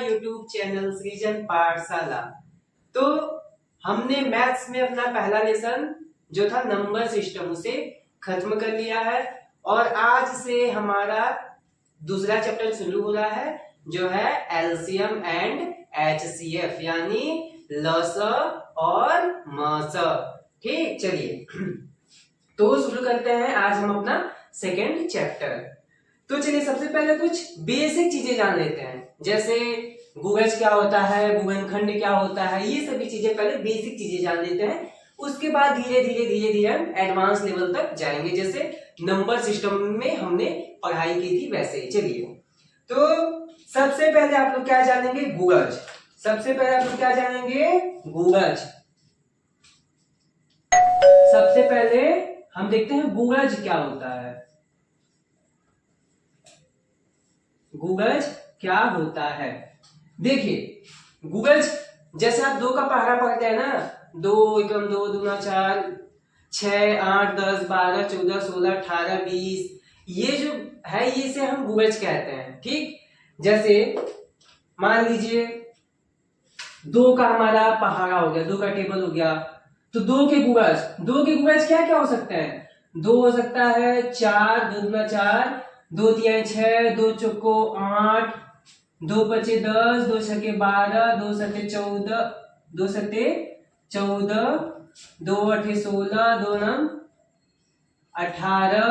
YouTube channel सृजन पाठशाला। तो हमने मैथ्स में अपना पहला लेसन जो था नंबर सिस्टम उसे खत्म कर लिया है और आज से हमारा दूसरा चैप्टर शुरू हो रहा है जो है एलसीएम एंड एचसीएफ यानी लसा और मसा। ठीक, चलिए तो शुरू करते हैं आज हम अपना सेकेंड चैप्टर। तो चलिए सबसे पहले कुछ बेसिक चीजें जान लेते हैं, जैसे गुगज क्या होता है, गुणनखंड क्या होता है, ये सभी चीजें पहले बेसिक चीजें जान लेते हैं। उसके बाद धीरे धीरे हम एडवांस लेवल तक जाएंगे, जैसे नंबर सिस्टम में हमने पढ़ाई की थी वैसे। चलिए तो सबसे पहले आप लोग क्या जानेंगे, गुगज। सबसे पहले आप लोग क्या जानेंगे, गुगज। सबसे पहले हम देखते हैं गुगज क्या होता है। गुगज क्या होता है, देखिए गुगज जैसे आप दो का पहाड़ा पढ़ते हैं ना, 2 एकम 2 दूना 4, 6 8 10 12 14 16 18 20, ये जो है ये इसे हम गुगज कहते हैं। ठीक, जैसे मान लीजिए 2 का हमारा पहाड़ा हो गया, 2 का टेबल हो गया, तो 2 के गुगज क्या क्या हो सकते हैं, 2 हो सकता है 4, 2 दूना 4, 2 तिहाई 6, 2 चौको 8, 2 पचे 10, 2 छके 12, 2 सते 14, 2 सते 14, 2 अठे 16, 2 नम 18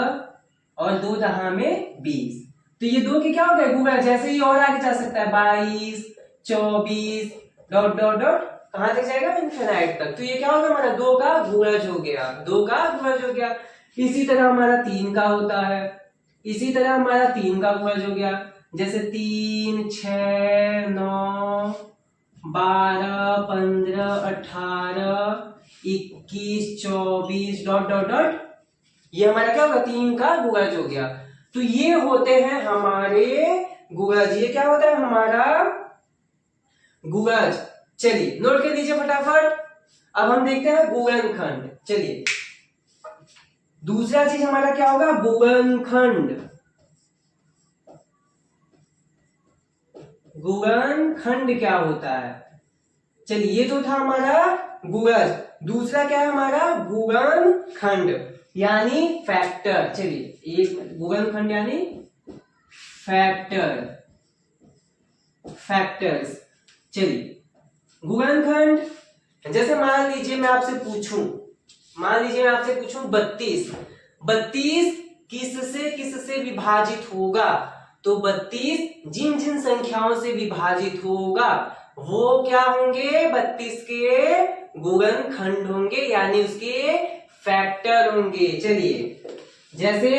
और 2 दहा में 20। तो ये 2 के क्या हो गए गुगज। जैसे ही और आगे जा सकता है 22, 24 डॉट डॉट डॉट कहां तक जाएगा, इनफिनाइट तक। तो ये क्या होगा हमारा 2 का गुगज हो गया, 2 का गुगज हो गया। इसी तरह हमारा 3 का होता है, इसी तरह हमारा 3 का गुगज हो गया, जैसे 3 6 9 12 15 18 21 24 डॉट डॉट डॉट, ये हमारा क्या होगा 3 का गुगज हो गया। तो ये होते हैं हमारे गुगज, ये क्या होता है हमारा गुगज। चलिए नोट कर लीजिए फटाफट। अब हम देखते हैं गुणनखंड। चलिए दूसरा चीज हमारा क्या होगा, गुणनखंड। गुणनखंड क्या होता है, चलिए ये तो था हमारा गुगज, दूसरा क्या है हमारा गुणनखंड यानी फैक्टर। चलिए एक गुणनखंड यानी फैक्टर, फैक्टर्स। चलिए गुणनखंड जैसे मान लीजिए मैं आपसे पूछूं 32 किससे विभाजित होगा, तो 32 जिन जिन संख्याओं से विभाजित होगा वो क्या होंगे, 32 के गुणनखंड होंगे यानी उसके फैक्टर होंगे। चलिए जैसे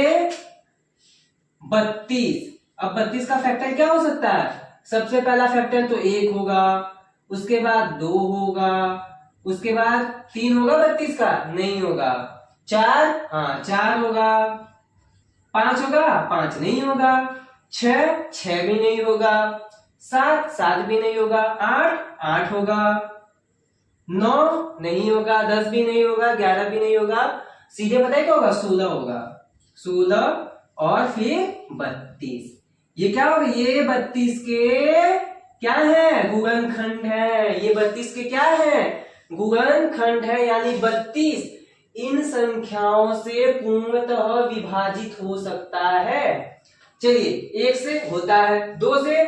32, अब 32 का फैक्टर क्या हो सकता है, सबसे पहला फैक्टर तो 1 होगा, उसके बाद 2 होगा, उसके बाद 3 होगा 32 का, नहीं होगा, 4 हाँ 4 होगा, 5 होगा 5 नहीं होगा, 6 भी नहीं होगा, 7 भी नहीं होगा, 8 होगा, 9 नहीं होगा, 10 भी नहीं होगा, 11 भी नहीं होगा, सीधे पता है क्या होगा 16 होगा, 16 और फिर 32। ये क्या होगा, ये 32 के क्या है गुणनखंड है, ये 32 के क्या है गुणनखंड है यानी 32 इन संख्याओं से पूर्णतः विभाजित हो सकता है। चलिए 1 से होता है, 2 से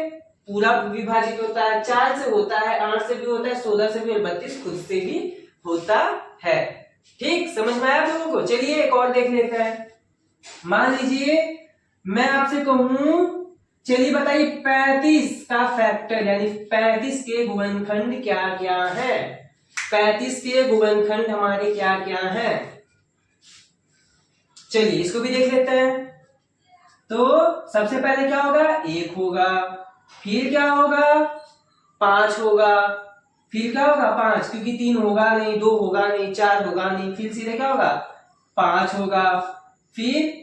पूरा विभाजित होता है, 4 से होता है, 8 से भी होता है, 16 से भी और 32 खुद से भी होता है। ठीक, समझ में आया आप लोगों को। चलिए एक और देख लेते हैं। मान लीजिए मैं आपसे कहूं, चलिए बताइए 35 का फैक्टर यानी 35 के गुणनखंड क्या क्या है, 35 के गुणनखंड हमारे क्या क्या है। चलिए इसको भी देख लेते हैं। तो सबसे पहले क्या होगा, 1 होगा, फिर क्या होगा 5 होगा, फिर क्या होगा 5 क्योंकि 3 होगा नहीं, 2 होगा नहीं, 4 होगा नहीं, फिर सीधे क्या होगा 5 होगा, फिर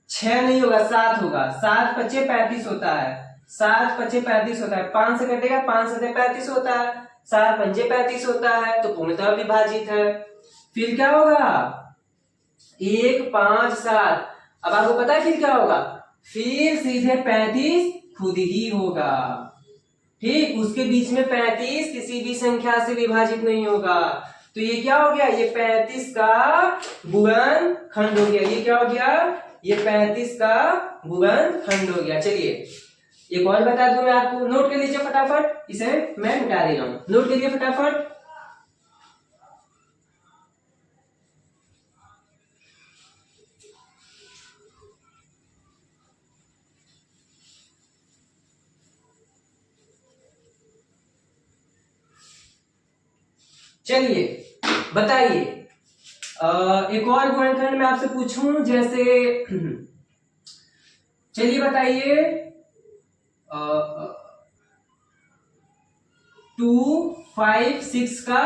6 नहीं होगा 7 होगा, 7 पचे 35 होता है, 7 पचे 35 होता है, 5 से कटेगा 5 से 35 होता है, 7 पंजे 35 होता है तो पूर्णतः विभाजित है। फिर क्या होगा 1 5 7, अब आपको पता है फिर क्या होगा, फिर सीधे 35 खुद ही होगा, ठीक, उसके बीच में 35 किसी भी संख्या से विभाजित नहीं होगा। तो ये क्या हो गया, ये 35 का गुणनखंड हो गया। ये क्या हो गया, ये 35 का गुणनखंड हो गया। चलिए एक और बता दूं मैं आपको, नोट कर लीजिए फटाफट, इसे मैं मिटा दे रहा हूं, नोट करिए फटाफट। चलिए बताइए, एक और गुणनखंड मैं आपसे पूछूं, जैसे चलिए बताइए 256 का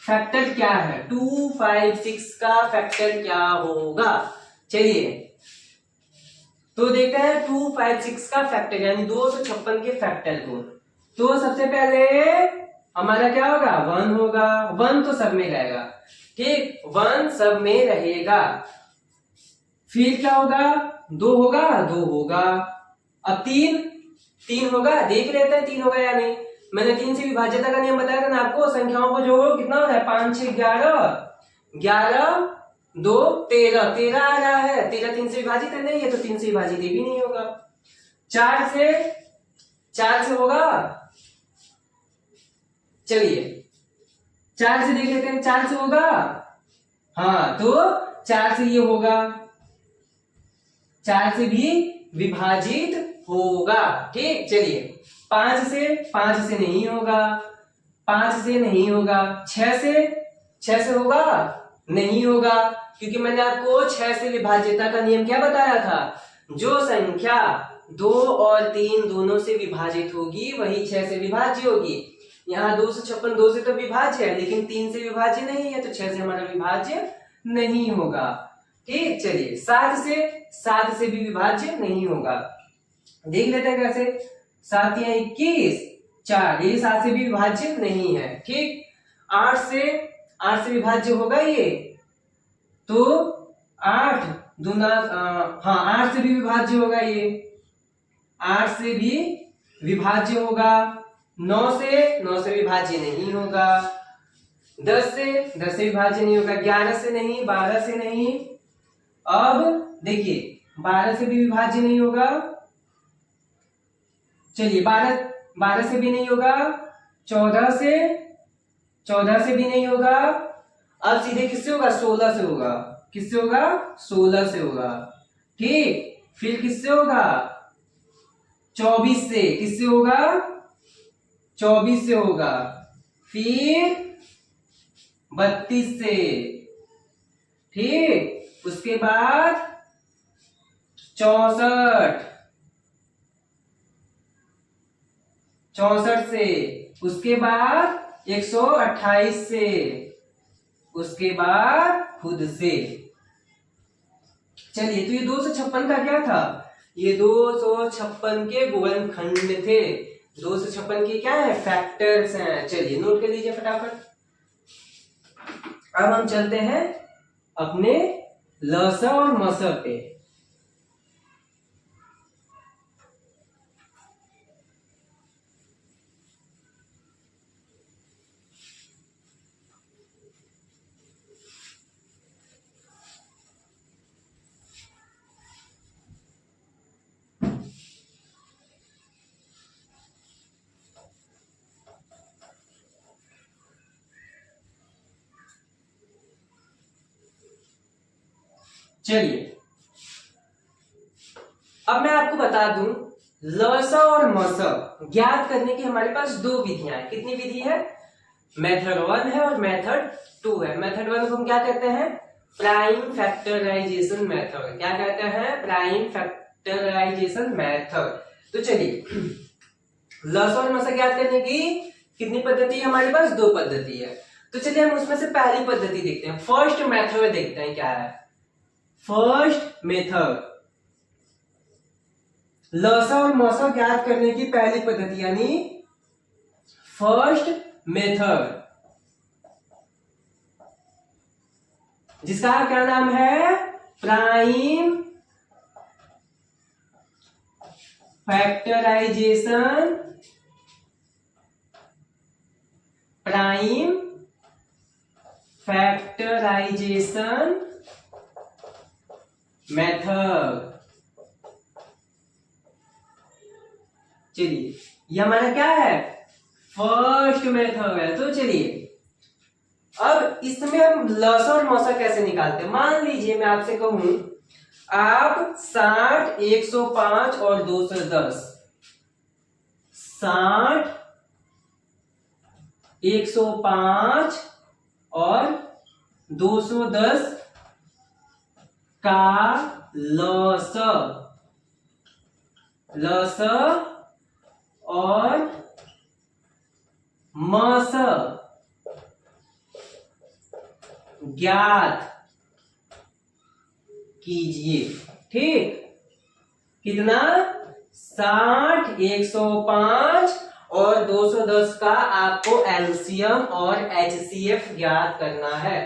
फैक्टर क्या है, 256 का फैक्टर क्या होगा। चलिए तो देखते हैं 256 का फैक्टर यानी 256 के फैक्टर को। तो सबसे पहले हमारा क्या होगा, 1 होगा, 1 तो सब में रहेगा, ठीक, 1 सब में रहेगा। फिर क्या होगा, 2 होगा, 2 होगा। अब 3 होगा, देख लेते हैं 3 होगा या नहीं। मैंने 3 से विभाज्यता का नियम बताया था ना आपको, संख्याओं को जोड़ो, कितना हो रहा है, 5 6 11, 11 2 13, 13 आ रहा है, 13 3 से विभाजित है, नहीं है तो 3 से विभाजित ये भी नहीं होगा। 4 से होगा, चलिए 4 से देख लेते हैं, 4 से होगा, हाँ तो 4 से ये होगा, 4 से भी विभाजित होगा, ठीक। चलिए 5 से नहीं होगा, 5 से नहीं होगा। 6 से होगा, नहीं होगा, क्योंकि मैंने आपको 6 से विभाज्यता का नियम क्या बताया था, जो संख्या 2 और 3 दोनों से विभाजित होगी वही 6 से विभाज्य होगी। यहाँ 256 2 से तो विभाज्य है, लेकिन 3 से विभाज्य नहीं है, तो 6 से हमारा विभाज्य नहीं होगा, ठीक। चलिए 7 से भी विभाज्य नहीं होगा, देख लेते हैं कैसे। 7 या 21 4, ये 7 से भी विभाज्य नहीं है, ठीक। 8 से विभाज्य होगा ये, तो 8 दूना, हाँ 8 से भी विभाज्य होगा ये, 8 से भी विभाज्य होगा। 9 से विभाज्य नहीं होगा। 10 से विभाज्य नहीं होगा। 11 से नहीं, 12 से नहीं। अब देखिए 12 से भी विभाज्य नहीं होगा, चलिए 12 से भी नहीं होगा। 14 से भी नहीं होगा। अब सीधे किससे होगा, 16 से होगा, किससे होगा, 16 से होगा, ठीक। फिर किससे होगा, 24 से, किससे होगा, 24 से होगा। फिर 32 से, ठीक। उसके बाद 64 से, उसके बाद 128 से, उसके बाद खुद से। चलिए तो ये 256 का क्या था, ये 256 के गुणनखंड थे, 256 के क्या है, फैक्टर्स हैं। चलिए नोट कर लीजिए फटाफट। अब हम चलते हैं अपने लसा और मसा पे। चलिए अब मैं आपको बता दूं, लसा और मसा ज्ञात करने की हमारे पास 2 विधियां हैं। कितनी विधि है, मेथड 1 है और मेथड 2 है। मेथड 1 को हम क्या कहते हैं, प्राइम फैक्टराइजेशन मेथड। क्या कहते हैं, प्राइम फैक्टराइजेशन मेथड। तो चलिए लसा और मसा ज्ञात करने की कितनी पद्धति है हमारे पास, 2 पद्धति है। तो चलिए हम उसमें से पहली पद्धति देखते हैं, फर्स्ट मेथड देखते हैं क्या है। फर्स्ट मेथड, लसा और मसा ज्ञात करने की पहली पद्धति यानी फर्स्ट मेथड, जिसका क्या नाम है, prime factorization prime factorization method. चलिए ये हमारा क्या है, फर्स्ट मेथड है। तो चलिए अब इसमें हम लसा और मसा कैसे निकालते हैं। मान लीजिए मैं आपसे कहूं आप 60, 105 और 210, 60, 105 और 210 का लस और मस ज्ञात कीजिए। ठीक, कितना, 60, 105 और 210 का आपको एलसीएम और एचसीएफ ज्ञात करना है।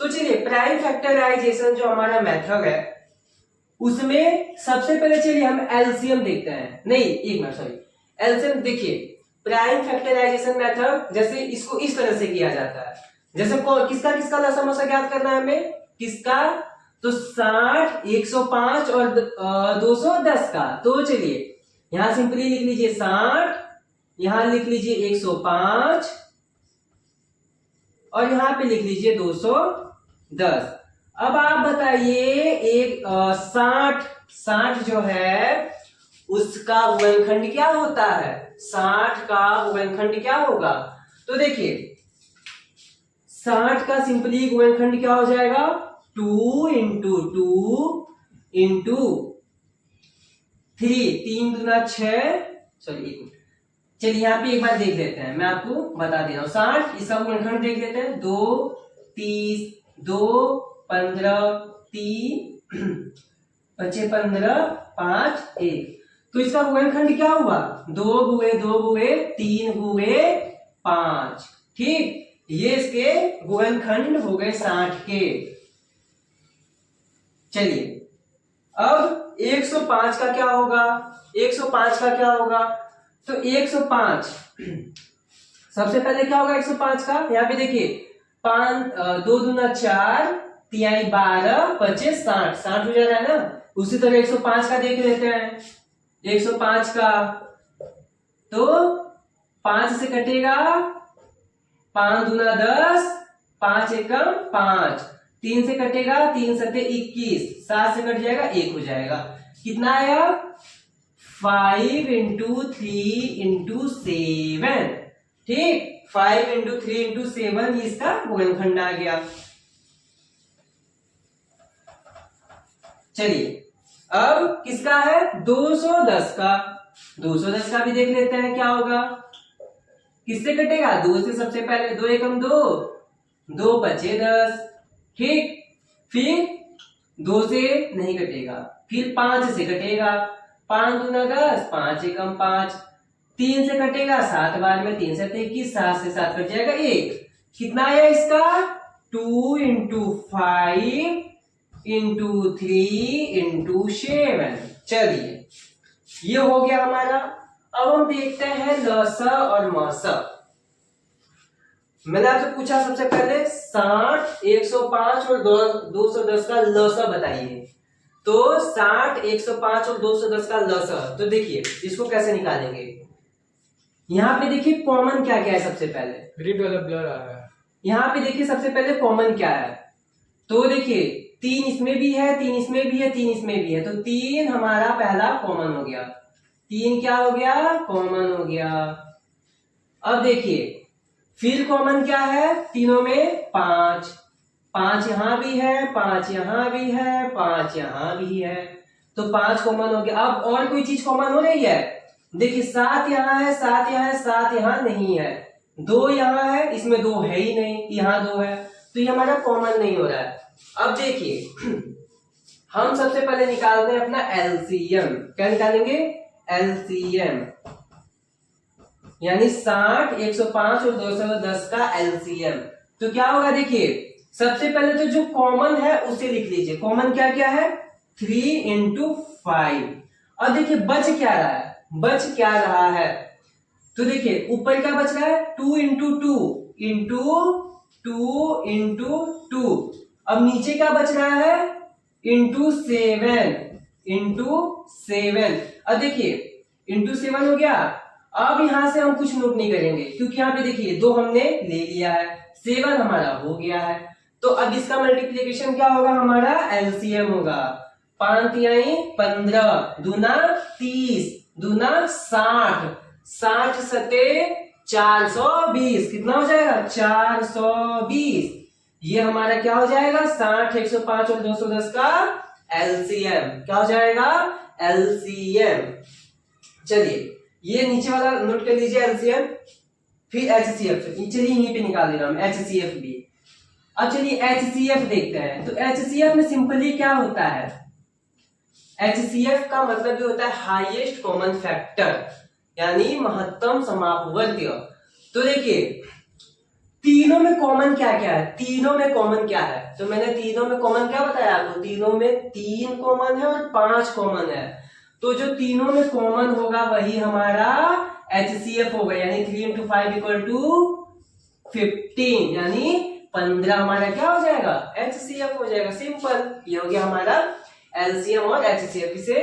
तो चलिए प्राइम फैक्टराइजेशन जो हमारा मेथड है उसमें सबसे पहले चलिए हम एलसीएम देखते हैं। नहीं एक मिनट, सॉरी, एलसीएम देखिए, प्राइम फैक्टराइजेशन मेथड जैसे इसको इस तरह से किया जाता है, जैसे किसका किसका लसा मसा ज्ञात करना है हमें, किसका, तो 60, 105 और 210 का। तो चलिए यहां सिंपली लिख लीजिए 60, यहां लिख लीजिए 105 और यहां पे लिख लीजिए 210। अब आप बताइए एक 60 जो है उसका गुणनखंड क्या होता है, 60 का गुणनखंड क्या होगा। तो देखिए 60 का सिंपली गुणनखंड क्या हो जाएगा, 2 इंटू 2 इंटू 3, 3 दूना 6, सॉरी चलिए यहाँ पे एक बार देख लेते हैं, मैं आपको बता दे रहा हूँ। 60 इसका गुणनखंड देख लेते हैं, 2, 30, 2, 15, 3, 5, 15, 5, 1। तो इसका गुणनखंड क्या हुआ, 2 गुए 2 गुए 3 गुए 5। ठीक, ये इसके गुणनखंड हो गए 60 के। चलिए अब 105 का क्या होगा, 105 का क्या होगा, तो 105 सबसे पहले क्या होगा 105 का, यहाँ पे देखिए 5, 2 दूना 4, 3 12, 25 60, 60 हो जा रहा है ना। उसी तरह 105 का देख लेते हैं, 105 का तो 5 से कटेगा, 5 दूना 10, 5 एकम 5, 3 से कटेगा, 3 सत्ते 21, 7 से कट जाएगा 1 हो जाएगा। कितना आया, 5 इंटू 3 इंटू 7। ठीक, 5 इंटू 3 इंटू 7 इसका गुणनखंड आ गया। चलिए अब किसका है, 210 का। 210 का भी देख लेते हैं क्या होगा, किससे कटेगा, 2 से सबसे पहले, 2 एकम 2, 2 बचे 10। ठीक, फिर 2 से नहीं कटेगा, फिर 5 से कटेगा, 5 दूना 10, 5 एकम 5, 3 से कटेगा 7 बार में, 3 से 21, 7 से 7 कट जाएगा 1। कितना आया इसका, 2 इंटू 5 इंटू 3 इंटू 7। चलिए ये हो गया हमारा। अब हम देखते हैं लसा और मसा। मैंने आपसे पूछा सबसे पहले 60, 105 और 210 का लसा बताइए। तो 60, 105 और 210 का लसा, तो देखिए इसको कैसे निकालेंगे। यहाँ पे देखिए कॉमन क्या क्या है, सबसे पहले रीड वाला ब्लर आ रहा है। यहाँ पे देखिए सबसे पहले कॉमन क्या है, तो देखिए 3 इसमें भी है, 3 इसमें भी है, 3 इसमें भी है, तो 3 हमारा पहला कॉमन हो गया। 3 क्या हो गया, कॉमन हो गया। अब देखिए फिर कॉमन क्या है, तीनों में 5, 5 यहां भी है, 5 यहां भी है, 5 यहां भी है, तो 5 कॉमन हो गया। अब और कोई चीज कॉमन हो रही है, देखिए 7 यहां है, 7 यहां है, 7 यहां नहीं है, 2 यहां है, इसमें 2 है ही नहीं, यहां 2 है, तो ये हमारा कॉमन नहीं हो रहा है। अब देखिए हम सबसे पहले निकालते हैं अपना एलसीएम। क्या निकालेंगे, एलसीएम, यानी 60, 105 और 210 का एलसीएम। तो क्या होगा, देखिए सबसे पहले तो जो कॉमन है उसे लिख लीजिए। कॉमन क्या क्या है, 3 इंटू 5। और देखिए बच क्या रहा है, बच क्या रहा है, तो देखिए ऊपर क्या बच रहा है, 2 into 2, into two into two. अब नीचे क्या बच रहा है, इंटू सेवन, इंटू सेवन। अब देखिए इंटू सेवन हो गया। अब यहां से हम कुछ नोट नहीं करेंगे क्योंकि यहाँ पे देखिए दो हमने ले लिया है, सेवन हमारा हो गया है। तो अब इसका मल्टीप्लीकेशन क्या होगा, हमारा एलसीएम होगा। 5 तिहाई 15, दूना 30, दूना 60, 60 सते 420, कितना हो जाएगा 420। ये हमारा क्या हो जाएगा 60, 105 और 210 का एलसीएम। क्या हो जाएगा एलसीएम। चलिए ये नीचे वाला नोट कर लीजिए एलसीएम, फिर एचसीएफ। चलिए यहीं पे निकाल दे रहा हूं एचसीएफ भी। अब चलिए एचसीएफ देखते हैं। तो एचसीएफ में सिंपली क्या होता है, एचसीएफ का मतलब भी होता है हाईएस्ट कॉमन फैक्टर, यानी महत्तम समापवर्त्य। तो देखिए तीनों में कॉमन क्या क्या है, तीनों में कॉमन क्या है, तो मैंने तीनों में कॉमन क्या बताया आपको, तीनों में 3 कॉमन है और 5 कॉमन है। तो जो तीनों में कॉमन होगा वही हमारा एचसीएफ होगा, यानी 3 इंटू 5 इक्वल टू 15, यानी 15 हमारा क्या हो जाएगा एचसीएफ हो जाएगा। सिंपल, ये हो गया हमारा एलसीएम और एचसीएफ। इसे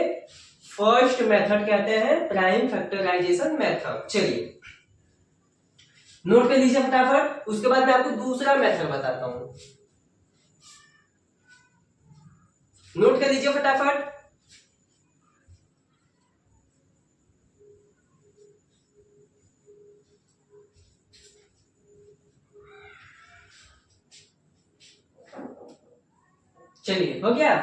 फर्स्ट मेथड कहते हैं, प्राइम फैक्टराइजेशन मेथड। चलिए नोट कर लीजिए फटाफट, उसके बाद मैं आपको दूसरा मेथड बताता हूं। नोट कर लीजिए फटाफट। चलिए हो गया।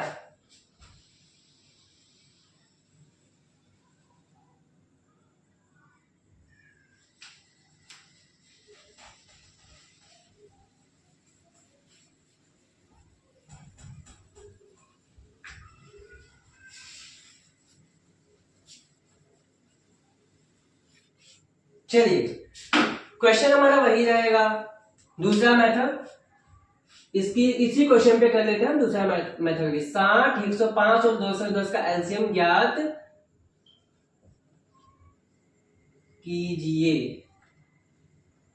चलिए क्वेश्चन हमारा वही रहेगा, दूसरा मेथड। इसी क्वेश्चन पे कर लेते हैं हम दूसरा मेथड भी। 60, 105 और 210 का एलसीएम ज्ञात कीजिए।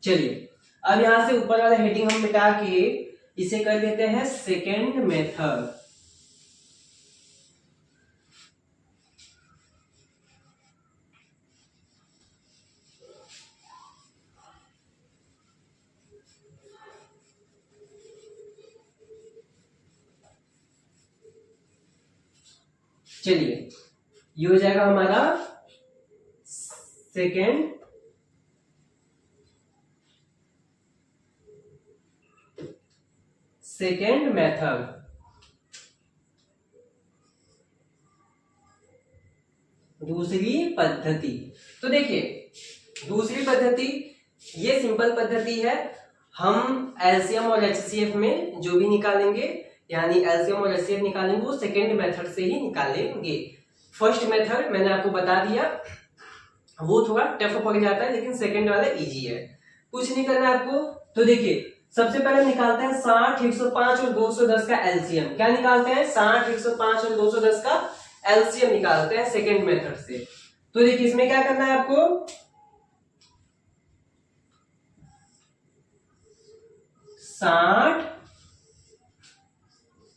चलिए अब यहां से ऊपर वाला हेडिंग हम मिटा के इसे कर देते हैं सेकेंड मेथड। चलिए ये हो जाएगा हमारा सेकेंड मेथड। दूसरी पद्धति, तो देखिए दूसरी पद्धति ये सिंपल पद्धति है। हम एलसीएम और एचसीएफ में जो भी निकालेंगे, यानी एलसीएम और एचसीएफ निकालेंगे, वो सेकेंड मेथड से ही निकालेंगे। फर्स्ट मेथड मैंने आपको बता दिया, वो थोड़ा टफ पड़ जाता है, लेकिन सेकेंड वाला इजी है, कुछ नहीं करना है आपको। तो देखिए सबसे पहले निकालते हैं 60, 105 और 210 का एलसीएम। क्या निकालते हैं 60, 105 और 210 का एलसीएम निकालते हैं सेकेंड मेथड से। तो देखिए इसमें क्या करना है आपको, 60,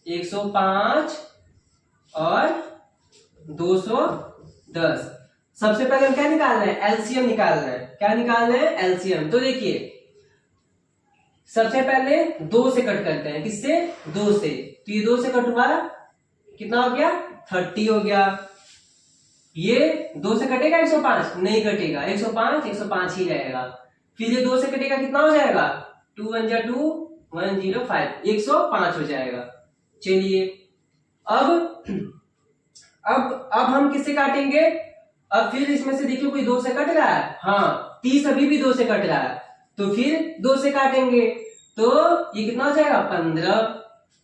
105 और 210। सबसे पहले क्या निकालना है एलसीएम निकालना है। क्या निकालना है एलसीएम। तो देखिए सबसे पहले 2 से कट करते हैं, किससे 2 से। तो ये 2 से कट हुआ कितना हो गया 30 हो गया। ये 2 से कटेगा 105 नहीं कटेगा, 105 105 ही रहेगा। फिर ये 2 से कटेगा कितना हो जाएगा 2 1 जा 2 105 105 हो जाएगा। चलिए अब हम किससे काटेंगे, अब फिर इसमें से देखिए कोई 2 से कट रहा है, हाँ 30 अभी भी 2 से कट रहा है, तो फिर 2 से काटेंगे तो ये कितना हो जाएगा 15,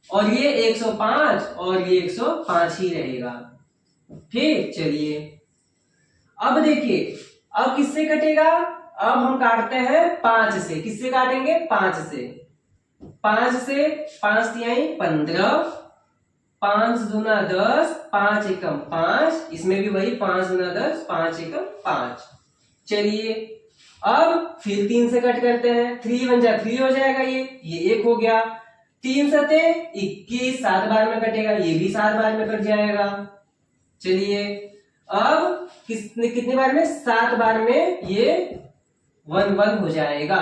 और ये 105 और ये 105 ही रहेगा। ठीक, चलिए अब देखिए अब किससे कटेगा, अब हम काटते हैं 5 से। किससे काटेंगे 5 से। 5 से 5 तिहाई 15, 5 दूना 10, 5 एकम 5, इसमें भी वही 5 दूना 10, 5 एकम 5। चलिए अब फिर 3 से कट करते हैं, 3 वन जा 3 हो जाएगा, ये 1 हो गया। 3 सते 21, 7 बार में कटेगा, ये भी 7 बार में कट जाएगा। चलिए अब कितने बार में, 7 बार में ये 1 1 हो जाएगा।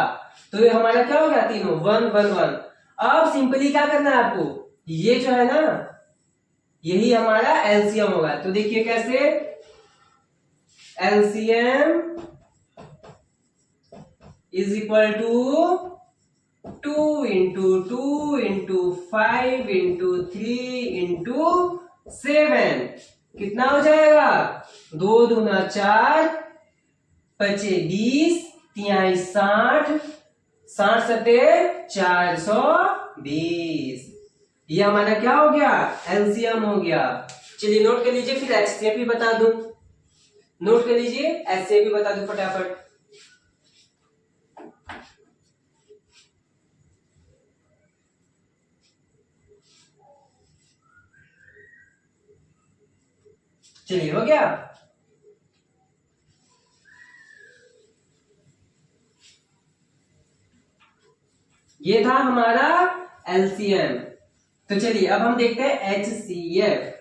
तो ये हमारा क्या हो गया, तीनों 1 1 1। अब सिंपली क्या करना है आपको, ये जो है ना यही हमारा एलसीएम होगा। तो देखिए कैसे, LCM is equal to 2 into 2 into 5 into 3 into 7, कितना हो जाएगा, 2 दूना 4, 5 20, 3 60, 60 सते 420। ये हमारा क्या हो गया, एलसीएम हो गया। चलिए नोट कर लीजिए, फिर एचसीएफ भी बता दूं। नोट कर लीजिए, एचसीएफ भी बता दूं फटाफट। चलिए हो गया। ये था हमारा एलसीएम। तो चलिए अब हम देखते हैं एचसीएफ।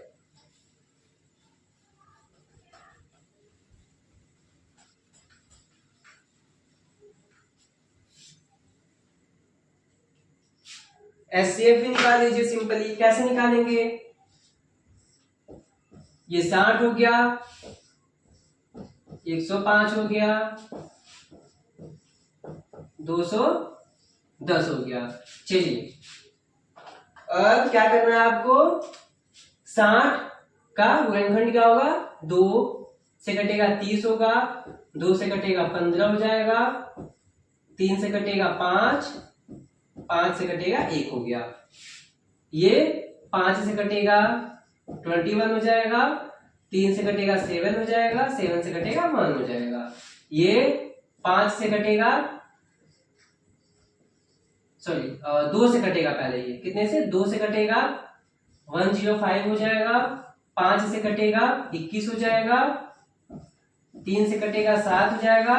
एचसीएफ भी निकाल लीजिए सिंपली। कैसे निकालेंगे, ये 60 हो गया, 105 हो गया, 210 हो गया। चलिए अब क्या करना है आपको, 60 का गुणनखंड क्या होगा, 2 से कटेगा 30 होगा, 2 से कटेगा 15 हो जाएगा, 3 से कटेगा 5, 5 से कटेगा 1 हो गया। ये 5 से कटेगा 21 हो जाएगा, 3 से कटेगा 7 हो जाएगा, 7 से कटेगा 1 हो जाएगा। ये 5 से कटेगा, सॉरी 2 से कटेगा पहले, ये कितने से, 2 से कटेगा 105 हो जाएगा, 5 से कटेगा 21 हो जाएगा, 3 से कटेगा 7 हो जाएगा,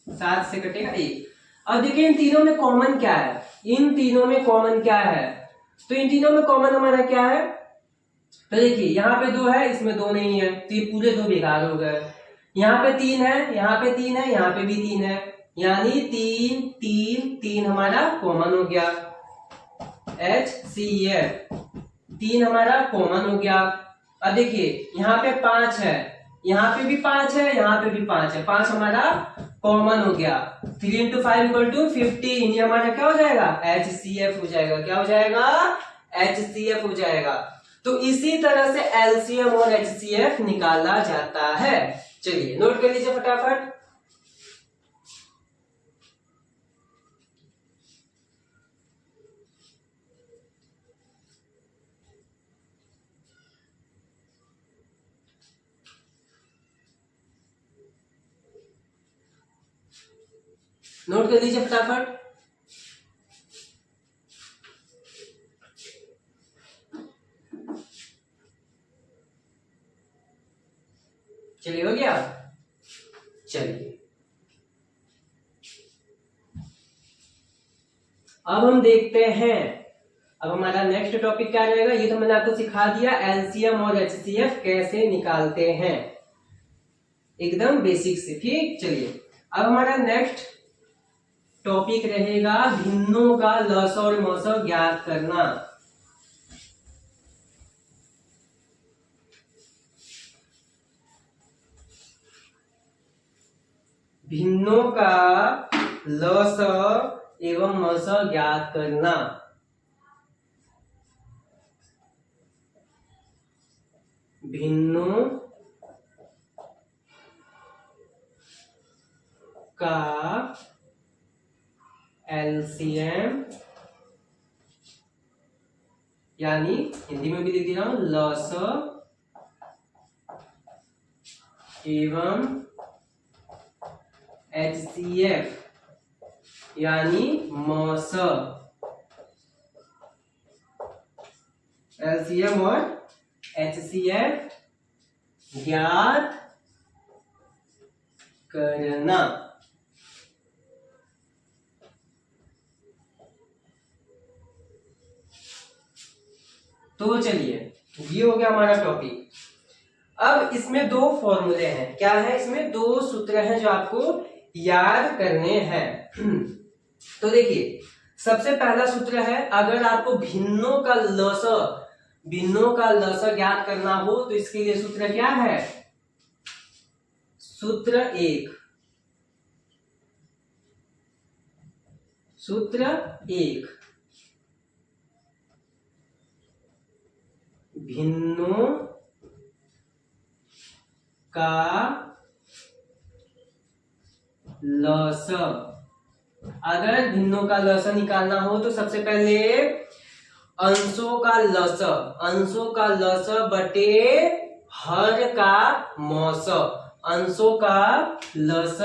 7 से कटेगा 1। अब देखिए इन तीनों में कॉमन क्या है, इन तीनों में कॉमन क्या है, तो इन तीनों में कॉमन हमारा क्या है, तो देखिए यहाँ पे 2 है, इसमें 2 नहीं है, तो ये पूरे 2 बेकार हो गए। यहाँ पे 3 है, यहाँ पे 3 है, यहाँ पे भी 3 है, यानी 3 3 3 हमारा कॉमन हो गया। HCF 3 हमारा कॉमन हो गया। अब देखिए यहाँ पे 5 है, यहाँ पे भी 5 है, यहाँ पे भी 5 है, 5 हमारा कॉमन हो गया। 3 इंटू 5 इक्वल टू 15, ये हमारा क्या हो जाएगा, HCF हो जाएगा। क्या हो जाएगा, HCF हो जाएगा। तो इसी तरह से LCM और HCF निकाला जाता है। चलिए नोट कर लीजिए फटाफट। नोट कर लीजिए फटाफट। चलिए हो गया। चलिए अब हम देखते हैं, अब हमारा नेक्स्ट टॉपिक क्या रहेगा। ये तो मैंने आपको सिखा दिया एलसीएम और एचसीएफ कैसे निकालते हैं, एकदम बेसिक से। ठीक, चलिए अब हमारा नेक्स्ट टॉपिक रहेगा भिन्नों का लस और मस ज्ञात करना। भिन्नों का लस एवं मस ज्ञात करना। भिन्नों का एलसीएम, यानी हिंदी में भी लिख दे रहा हूं, लस एवं HCF यानी मस। एलसीएम और HCF ज्ञात करना। तो चलिए ये हो गया हमारा टॉपिक। अब इसमें दो फॉर्मूले हैं। क्या है? इसमें दो सूत्र हैं जो आपको याद करने हैं। तो देखिए, सबसे पहला सूत्र है, अगर आपको भिन्नों का लस ज्ञात करना हो तो इसके लिए सूत्र क्या है? सूत्र एक, भिन्नों का लस। अगर भिन्नों का लस निकालना हो तो सबसे पहले अंशों का लस बटे हर का मौस। अंशों का लस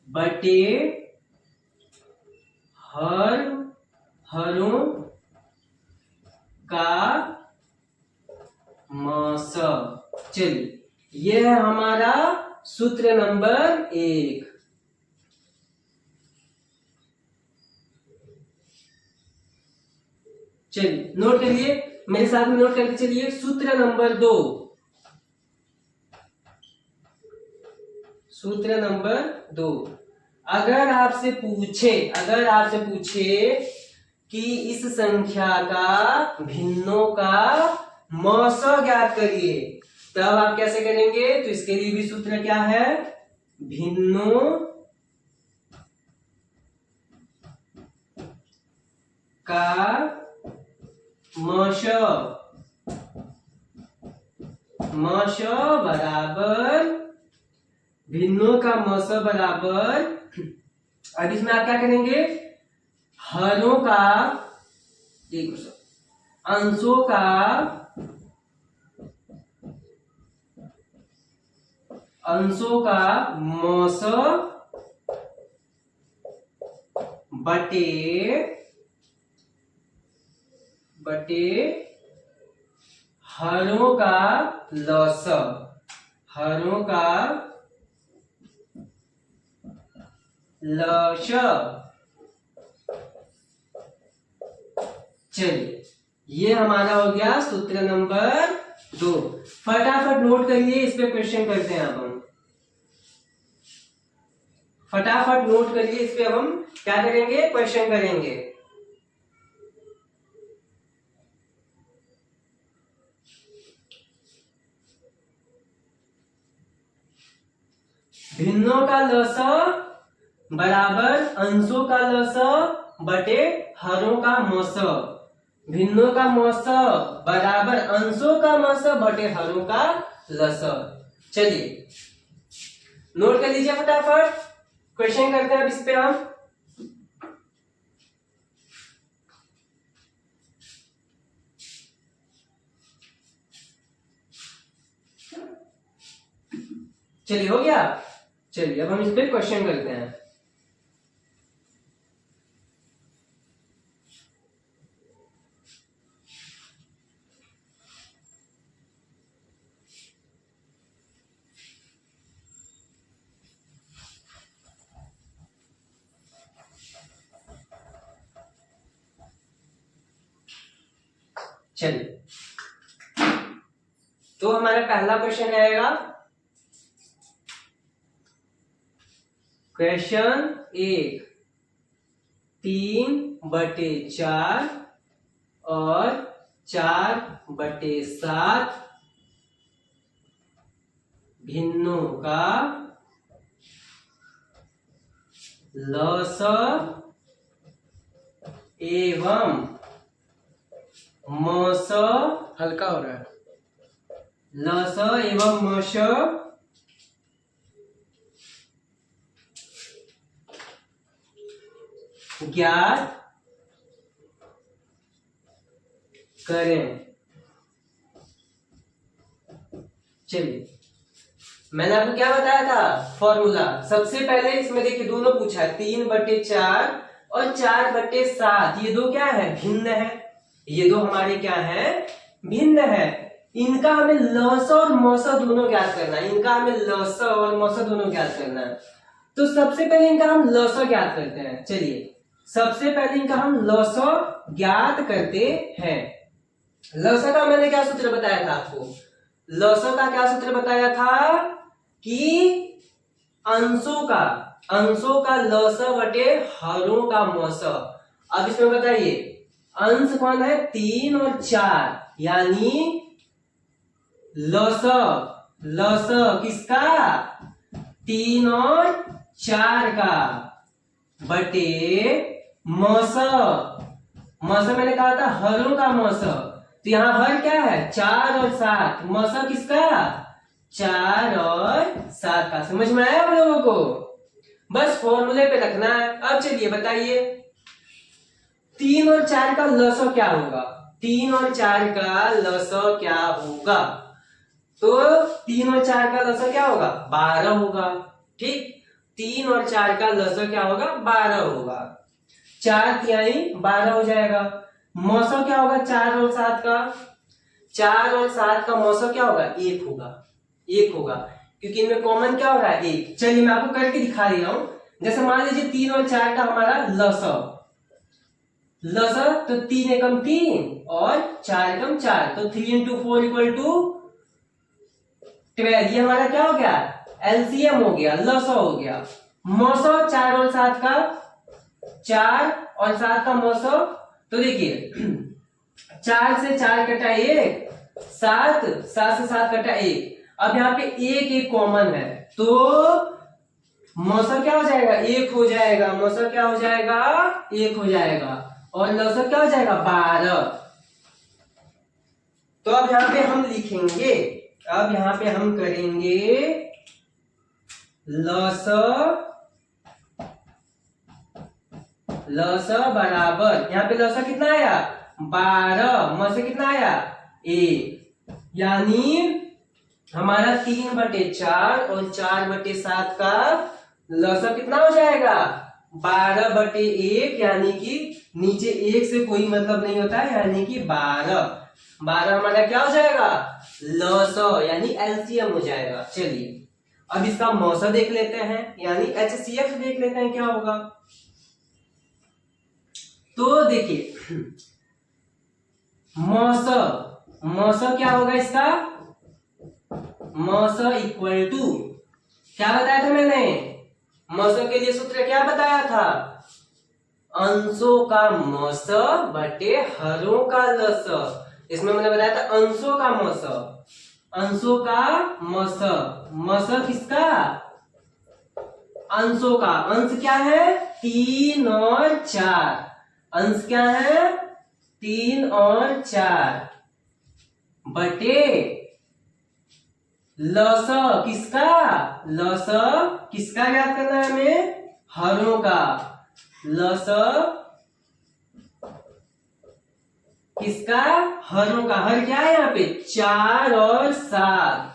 बटे हरों का मौस। चलिए, यह है हमारा सूत्र नंबर 1। चलिए नोट करिए, मेरे साथ में नोट करके चलिए। सूत्र नंबर 2, अगर आपसे पूछे कि इस संख्या का भिन्नों का मौस ज्ञात करिए, तब आप कैसे करेंगे? तो इसके लिए भी सूत्र क्या है? भिन्नों का मौस बराबर भिन्नों का मौस बराबर, अब इसमें आप क्या करेंगे? हरों का अंशों का मौस बटे हरों का लस। चलिए, ये हमारा हो गया सूत्र नंबर 2। फटाफट नोट करिए, इस पे क्वेश्चन करते हैं अब हम। फटाफट नोट करिए, इस पे अब हम क्या करेंगे? क्वेश्चन करेंगे। भिन्नों का लस बराबर अंशों का लस बटे हरों का मौस। भिन्नों का मौस बराबर अंशों का मौस बटे हरों का लस। चलिए नोट कर लीजिए फटाफट, क्वेश्चन करते हैं अब इस पे हम। चलिए, हो गया। चलिए अब हम इस पे क्वेश्चन करते हैं। चलिए, तो हमारा पहला क्वेश्चन आएगा। क्वेश्चन 1, 3/4 और 4/7 भिन्नों का लस एवं मौस, हल्का हो रहा है, लस एवं मौस ज्ञात करें। चलिए, मैंने आपको क्या बताया था? फॉर्मूला। सबसे पहले इसमें देखिए दोनों पूछा है, 3/4 और 4/7। ये दो क्या है? भिन्न है। ये दो हमारे क्या है? भिन्न है। इनका हमें लस और मस दोनों ज्ञात करना है। इनका हमें लस और मस दोनों ज्ञात करना है। तो सबसे पहले इनका हम लस ज्ञात करते हैं। चलिए सबसे पहले इनका हम लस ज्ञात करते हैं। लस का मैंने क्या सूत्र बताया था आपको? लस का क्या सूत्र बताया था कि अंशों का लस बटे हरों का मस। अब इसमें बताइए अंश कौन है? 3 और 4, यानी लस किसका? 3 और 4 का बटे मस मैंने कहा था हरों का मस। तो यहाँ हर क्या है? 4 और 7। मस किसका? 4 और 7 का। समझ में आया आप लोगों को? बस फॉर्मूले पे रखना है। अब चलिए बताइए 3 और 4 का लसो क्या होगा? 3 और 4 का लसो क्या होगा? तो 3 और 4 का लसो क्या होगा? 12 होगा। ठीक, 3 और 4 का लसो क्या होगा? 12 होगा। 4 तिहाई 12 हो जाएगा। मौसम क्या होगा 4 और 7 का? 4 और 7 का मौसम क्या होगा? 1 होगा। 1 होगा क्योंकि इनमें कॉमन क्या हो रहा है? 1। चलिए मैं आपको करके दिखा रही हूं। जैसे मान लीजिए 3 और 4 का हमारा लसो तो 3 एकम 3 और 4 एकम 4, तो 3 इंटू 4 इक्वल टू 12। ये हमारा क्या हो गया? एलसीएम हो गया, लसो हो गया। मौसो 4 और 7 का, 4 और 7 का मौसो। तो देखिए 4 से 4 कटा 1, 7 से 7 कटा 1। अब यहाँ पे एक कॉमन है तो मौसम क्या हो जाएगा? 1 हो जाएगा। मौसम क्या हो जाएगा? 1 हो जाएगा। और लसो क्या हो जाएगा? 12। तो अब यहाँ पे हम लिखेंगे, अब यहाँ पे हम करेंगे लस बराबर, यहाँ पे लस कितना आया? 12। मस कितना आया? 1। यानी हमारा 3/4 और 4/7 का लसअ कितना हो जाएगा? 12/1, यानी कि नीचे 1 से कोई मतलब नहीं होता है, यानी कि 12 हमारा क्या हो जाएगा? लसअ, यानी एलसीएम हो जाएगा। चलिए अब इसका मौसा देख लेते हैं, यानी एचसीएफ देख लेते हैं क्या होगा। तो देखिए मौसा क्या होगा इसका? मौसा इक्वल टू क्या बताया था मैंने? मौसम के लिए सूत्र क्या बताया था? अंशों का मौस बटे हरों का लस। इसमें मैंने बताया था अंशों का मौस, अंशों का मौस। मौस किसका? अंशों का। अंश क्या है? 3 और 4। अंश क्या है? 3 और 4 बटे लस किसका? लस किसका ज्ञात करना है हमें? हरों का। लस किसका? हरों का। हर क्या है यहाँ पे? 4 और 7।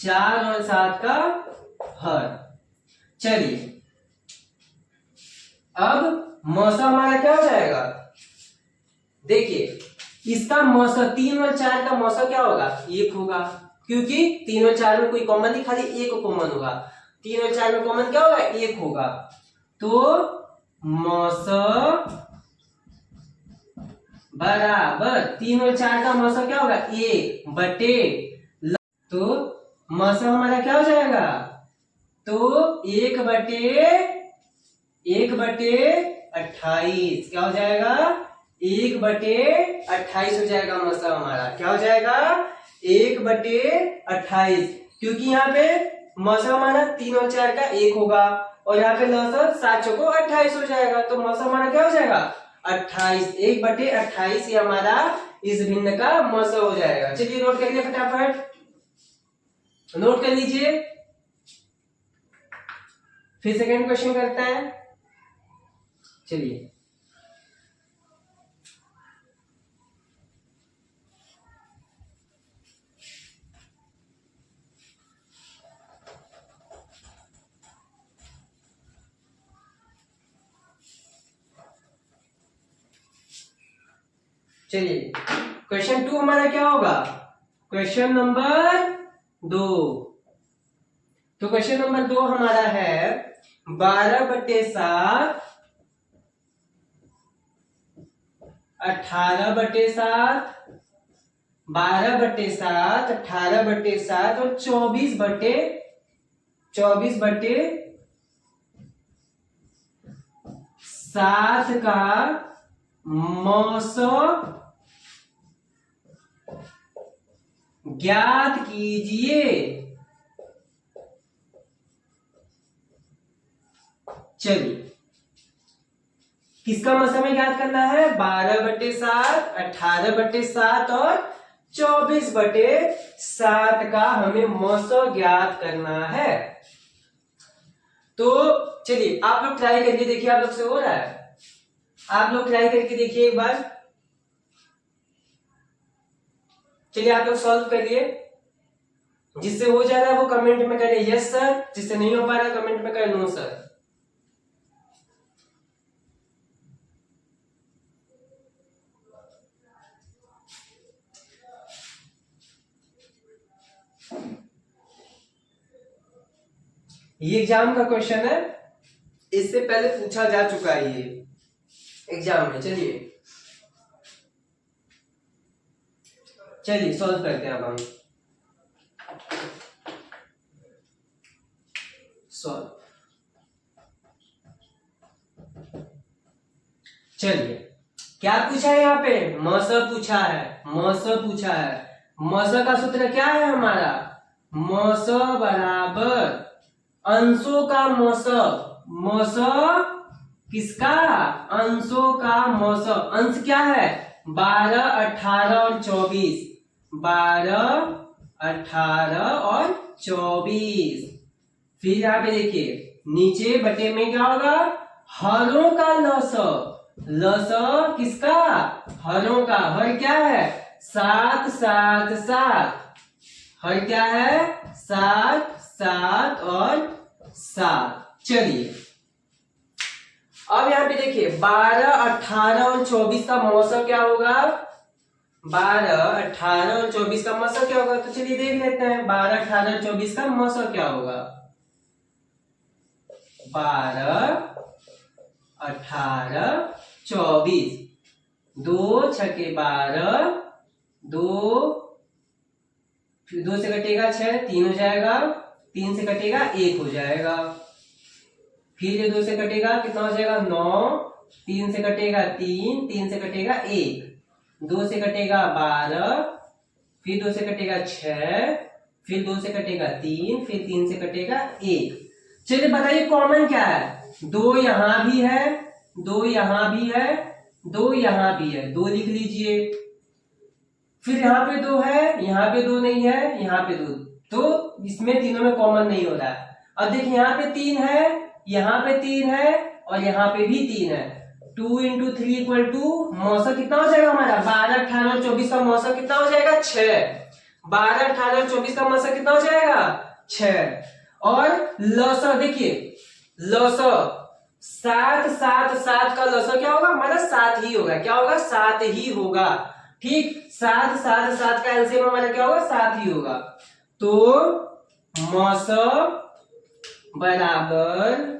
4 और 7 का हर। चलिए अब मौसम हमारा क्या हो जाएगा? देखिए इसका मौसम 3 और 4 का मौसम क्या होगा? 1 होगा, क्योंकि 3 और 4 में कोई कॉमन नहीं, खाली 1 कॉमन होगा। 3 और 4 में कॉमन क्या होगा? 1 होगा। तो मौसम बराबर 3 और 4 का मौसम क्या होगा? 1 बटे तो मौसम हमारा क्या हो जाएगा? तो 1/28 क्या हो जाएगा? 1/28 हो जाएगा। मौसम हमारा क्या हो जाएगा? 1/28, क्योंकि यहाँ पे मौसम हमारा 3 और 4 का 1 होगा और यहाँ पे लौसम 7 चौको 28 हो जाएगा। तो मौसम हमारा क्या हो जाएगा? 28। 1/28 ये हमारा इस भिन्न का मौसम हो जाएगा। चलिए नोट कर लीजिए, फटाफट नोट कर लीजिए। फिर सेकंड क्वेश्चन करते हैं। चलिए क्वेश्चन 2 हमारा क्या होगा? Question number 2। तो क्वेश्चन नंबर 2 हमारा है 12/7, 18/7, 12/7, 18/7 और 24/7 का मौसम ज्ञात कीजिए। चलिए, किसका मौसम में ज्ञात करना है? 12/7, 18/7 और 24/7 का हमें मौसम ज्ञात करना है। तो चलिए आप लोग ट्राई करके देखिए, आप लोग से हो रहा है? आप लोग ट्राई करके देखिए एक बार। चलिए आप लोग सॉल्व करिए। जिससे हो जा रहा है वो कमेंट में करे यस सर, जिससे नहीं हो पा रहा कमेंट में करे नो सर। ये एग्जाम का क्वेश्चन है, इससे पहले पूछा जा चुका है ये एग्जाम में। चलिए सॉल्व करते हैं अब हम। सॉल्व। चलिए क्या पूछा है यहाँ पे? मौसम पूछा है, मौसम पूछा है। मौसम का सूत्र क्या है हमारा? मौसम बराबर अंशों का मौसम। मौसम किसका? अंशों का मौसम। अंश क्या है? 12, 18 और 24। 12, 18 और 24। फिर यहाँ पे देखिए नीचे बटे में क्या होगा? हरों का लसअ। लसअ किसका? हरों का। हर क्या है? 7, 7, 7। हर क्या है? 7, 7 और 7। चलिए अब यहाँ पे देखिए 12, 18 और 24 का मौसम क्या होगा? 12, 18 और 24 का मौसम क्या होगा? तो चलिए देख लेते हैं 12, 18 और 24 का मौसम क्या होगा। 12, 18, 24। 2 छके 12, 2 से कटेगा 6, 3 हो जाएगा। 3 से कटेगा 1 हो जाएगा। फिर ये 2 से कटेगा कितना हो जाएगा? 9। 3 से कटेगा 3, 3 से कटेगा 1। 2 से कटेगा 12, फिर 2 से कटेगा 6, फिर 2 से कटेगा 3, फिर 3 से कटेगा 1। चलिए बताइए कॉमन क्या है? 2 यहां भी है, 2 यहां भी है, 2 यहां भी है। 2 लिख लीजिए। फिर यहाँ पे 2 है, यहाँ पे 2 नहीं है, यहाँ पे 2। तो इसमें तीनों में कॉमन नहीं हो रहा है। अब देखिए यहाँ पे 3 है, यहाँ पे 3 है और यहाँ पे भी 3 है। 2 × 3 = मौसम कितना हो जाएगा हमारा? 12, 18 और 24 का मौसम कितना हो जाएगा? 6। 12, 18 और 24 का मौसम कितना हो जाएगा? 6। और लसअ देखिए, लसअ 7, 7, 7 का लसअ क्या होगा हमारा? 7 ही होगा। क्या होगा? 7 ही होगा। ठीक, 7, 7, 7 का एलसीएम हमारा क्या होगा? 7 ही होगा। तो मौसम बराबर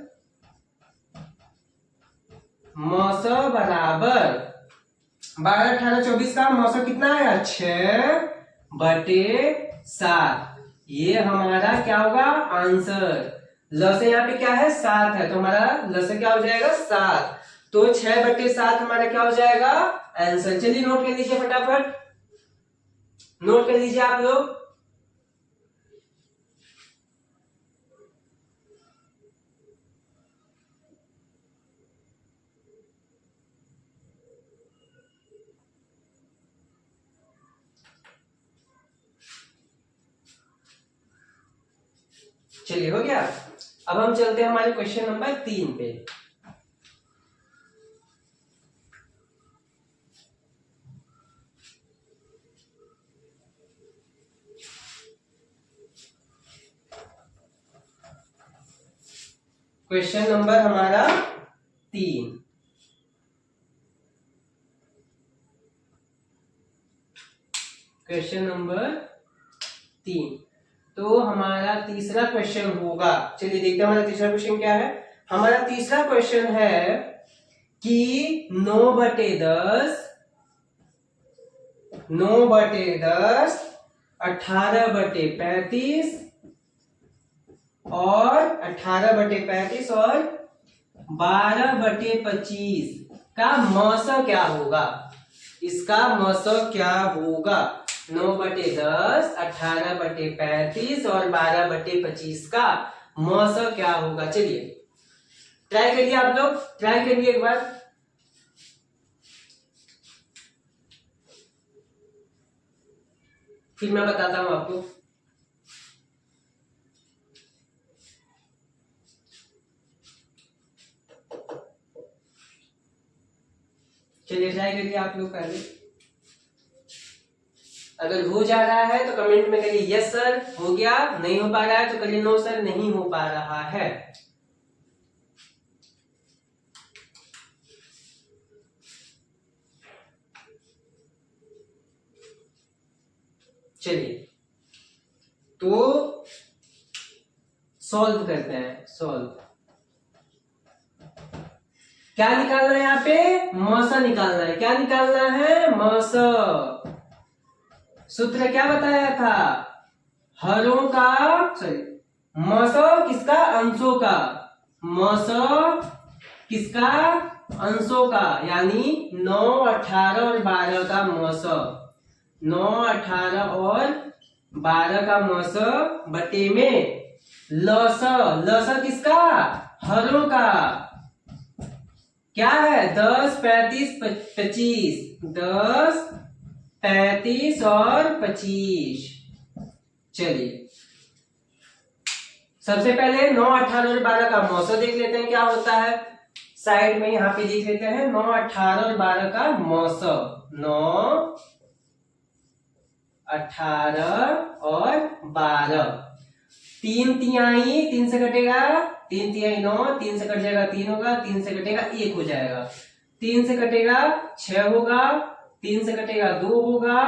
12, 18, 24 का मौसम कितना आएगा? 6/7। ये हमारा क्या होगा? आंसर। लसअ यहाँ पे क्या है? 7 है, तो हमारा लसअ क्या हो जाएगा? 7। तो 6/7 हमारा क्या हो जाएगा? आंसर। चलिए नोट कर लीजिए फटाफट, नोट कर लीजिए आप लोग। चलिए हो गया। अब हम चलते हैं हमारे क्वेश्चन नंबर 3 पे। क्वेश्चन नंबर हमारा 3। Question number 3। तो हमारा तीसरा क्वेश्चन होगा, चलिए देखते हैं हमारा तीसरा क्वेश्चन क्या है। हमारा तीसरा क्वेश्चन है कि 9/10, 9/10, 18/35 और 18/35 और 12/25 का मौसम क्या होगा। इसका मौसम क्या होगा। 9/10, 18/35 और 12/25 का मौसम क्या होगा। चलिए ट्राई करिए, आप लोग ट्राई करिए एक बार। फिर मैं बताता हूं आपको। चलिए ट्राई करिए आप लोग पहले। अगर हो जा रहा है तो कमेंट में करिए यस सर हो गया, नहीं हो पा रहा है तो करिए नो सर नहीं हो पा रहा है। चलिए तो सॉल्व करते हैं। सॉल्व क्या निकालना है, यहाँ पे मौसम निकालना है। क्या निकालना है, मौसम। सूत्र क्या बताया था, हरों का, सॉरी, मौसम किसका, अंशों का। मौसम किसका, अंशों का, यानी 9, 18 और 12 का मौसम। 9, 18 और 12 का मौसम बटे में लौसम। लौसम किसका, हरों का। क्या है, 10, 35, 25। 10, 35 और 25। चलिए सबसे पहले 9, 18 और 12 का मौसम देख लेते हैं क्या होता है। साइड में यहां पे देख लेते हैं 9, 18 और 12 का मौसम। 9, 18 और 12। 3 तिहाई, 3 से कटेगा, 3 तिहाई 9, 3 से कट जाएगा 3 होगा, 3 से कटेगा 1 हो जाएगा, 3 से कटेगा 6 होगा, 3 से कटेगा 2 होगा,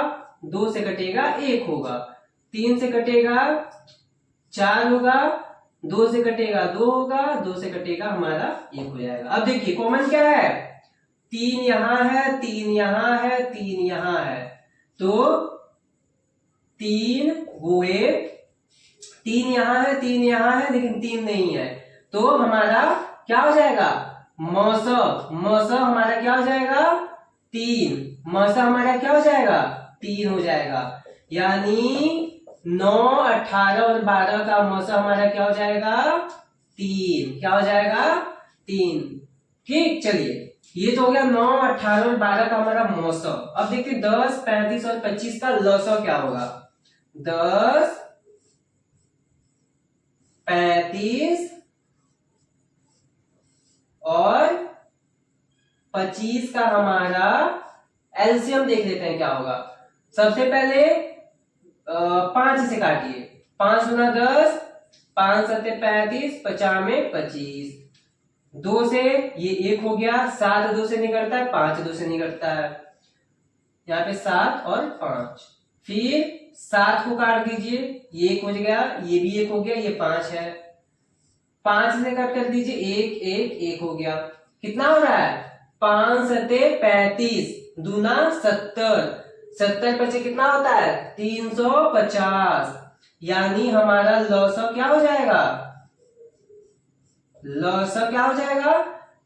2 से कटेगा 1 होगा, 3 से कटेगा 4 होगा, 2 से कटेगा 2 होगा, 2 से कटेगा हमारा 1 हो जाएगा। अब देखिए कॉमन क्या है, 3 यहां है, 3 यहां है, 3 यहां है, तो 3 गुए, 3 यहां है, 3 यहां है, लेकिन 3 नहीं है, तो हमारा क्या हो जाएगा, मौसम। मौसम हमारा क्या हो जाएगा, 3। मौसम हमारा क्या हो जाएगा, 3 हो जाएगा। यानी 9, 18 और 12 का मौसम हमारा क्या हो जाएगा, 3। क्या हो जाएगा, 3। ठीक, चलिए ये तो हो गया 9, 18 और 12 का हमारा मौसम। अब देखिए 10, 35 और 25 का लौसम क्या होगा। 10, 35 और 25 का हमारा एलसीएम देख लेते हैं क्या होगा। सबसे पहले 5 से काटिए, 5 गुना 10, 5 सत्ते 35, 50 में 25। 2 से ये 1 हो गया, 7 2 से निकलता है, 5 2 से निकलता है, यहाँ पे 7 और 5। फिर 7 को काट दीजिए, ये 1 हो गया, ये भी 1 हो गया, ये 5 है, 5 से कट कर दीजिए, 1 1 1 हो गया। कितना हो रहा है, 5 सत्ते 35 दूना 70, 70 पचे कितना होता है, 350। यानी हमारा लौसम क्या हो जाएगा, लौसम क्या हो जाएगा,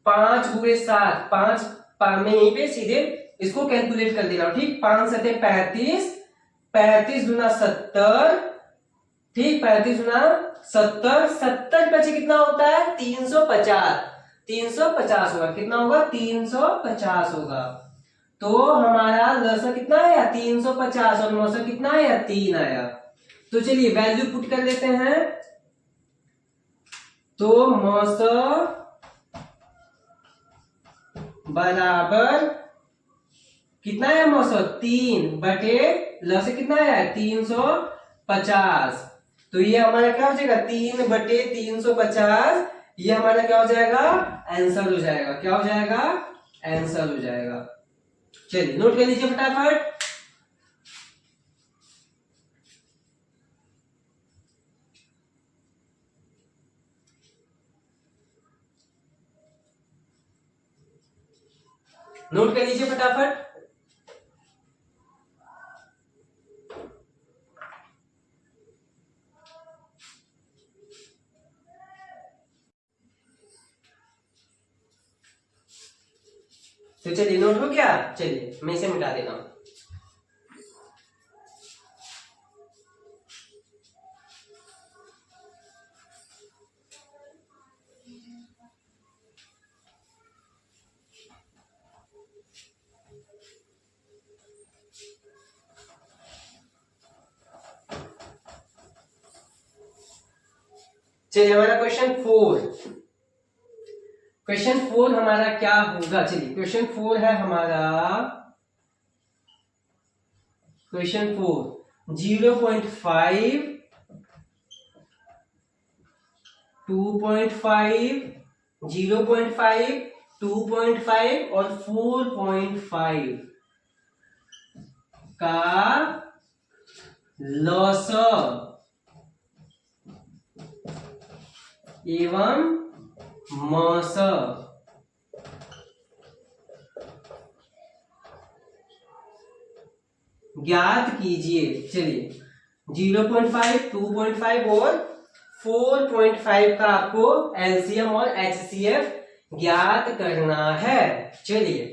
5 गुए 7, 5 में यहीं पे सीधे इसको कैलकुलेट कर दे रहा हूं, ठीक। 5 सत्ते 35, 35 दूना 70, ठीक, 35 गुना 70, 70 पचे कितना होता है, 350, 350 होगा। कितना होगा, 350 होगा। तो हमारा लौसम कितना आया, 350, और मौसम कितना आया, 3 आया। तो चलिए वैल्यू पुट कर लेते हैं। तो मौसम बराबर कितना है, मौसम 3 बटे लौसम कितना है, 350। तो ये हमारा क्या हो जाएगा, 3 बटे 350, ये हमारा क्या हो जाएगा, आंसर हो जाएगा। क्या हो जाएगा, आंसर हो जाएगा। चलिए नोट कर लीजिए फटाफट। नोट कर लीजिए फटाफट। तो चलिए नोट हो गया, चलिए मैं इसे मिटा देता हूं। चलिए हमारा क्वेश्चन फोर हमारा क्या होगा। चलिए क्वेश्चन फोर है हमारा, क्वेश्चन फोर 0.5, 2.5, 0.5, 2.5 और 4.5 का लॉसर एवं मॉसर ज्ञात कीजिए। चलिए 0.5, 2.5 और 4.5 का आपको एलसीएम और एचसीएफ ज्ञात करना है। चलिए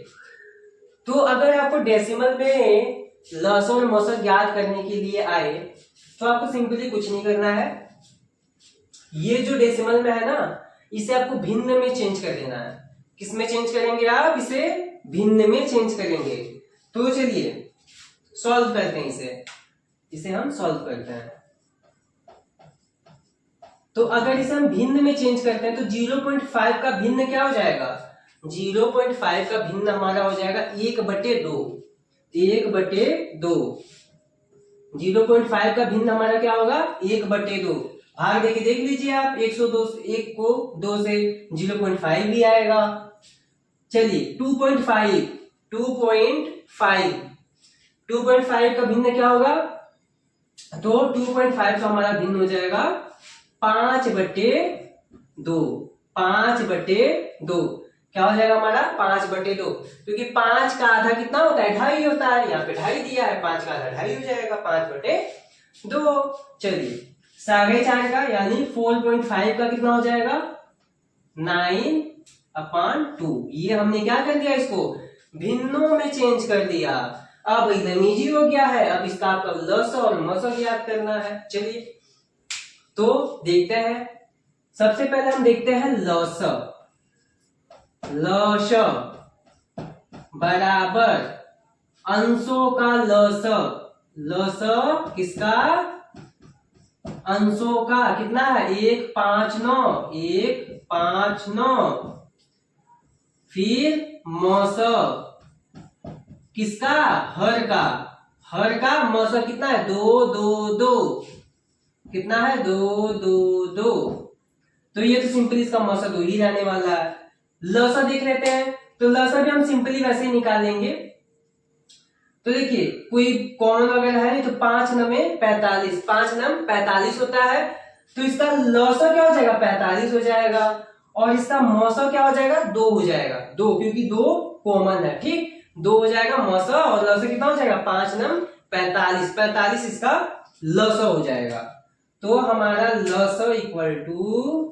तो अगर आपको डेसिमल में लॉसर और मॉसर ज्ञात करने के लिए आए तो आपको सिंपली कुछ नहीं करना है, ये जो डेसिमल में है ना इसे आपको भिन्न में चेंज कर देना है। किस में चेंज करेंगे आप? इसे भिन्न में चेंज करेंगे। तो चलिए सॉल्व करते हैं इसे हम सॉल्व करते हैं। तो अगर इसे हम भिन्न में चेंज करते हैं तो 0.5 का भिन्न क्या हो जाएगा? 0.5 का भिन्न हमारा हो जाएगा 1/2। 1/2 0.5 का भिन्न हमारा क्या होगा? 1/2। भाग देके देख लीजिए आप, 102 1 को 2 से 0.5 भी आएगा। चलिए 2.5 2.5 का भिन्न क्या होगा? तो 2.5 का हमारा भिन्न हो जाएगा 5/2। 5/2 क्या हो जाएगा हमारा? 5/2, क्योंकि 5 का आधा कितना होता है? 2.5 होता है। यहाँ पे 2.5 दिया है, 5 का आधा 2.5 हो जाएगा, 5/2। चलिए 4.5 का यानी 4.5 का कितना हो जाएगा? 9/2। ये हमने क्या कर दिया? इसको भिन्नों में चेंज कर दिया। अब एकदम इजी हो गया है। अब इसका आपका लॉसर और मॉसर याद करना है। चलिए तो देखते हैं। सबसे पहले हम देखते हैं लॉसर। बराबर अंशों का लॉसर। लॉसर किसका? अंशों का। कितना है? 159। 159। फिर मॉसर किसका? हर का। हर का मॉसर कितना है? 222। कितना है? 222। तो ये तो सिंपली इसका मॉसर 2 ही रहने वाला है। लॉसर देख लेते हैं। तो लॉसर भी हम सिंपली वैसे ही निकालेंगे। तो देखिए कोई कॉमन वगैरह है नहीं, तो 5 9 45। 5 9 45 होता है। तो इसका लॉसर क्या हो जाएगा? 45 हो जाएगा। और इसका मॉसर क्या हो जाएगा? 2 हो जाएगा। 2 क्योंकि 2 कॉमन है। ठीक, 2 हो जाएगा मॉसर और लॉसर कितना हो जाएगा? 5 9 45। 45 इसका लॉसर हो जाएगा। तो हमारा लॉसर इक्वल टू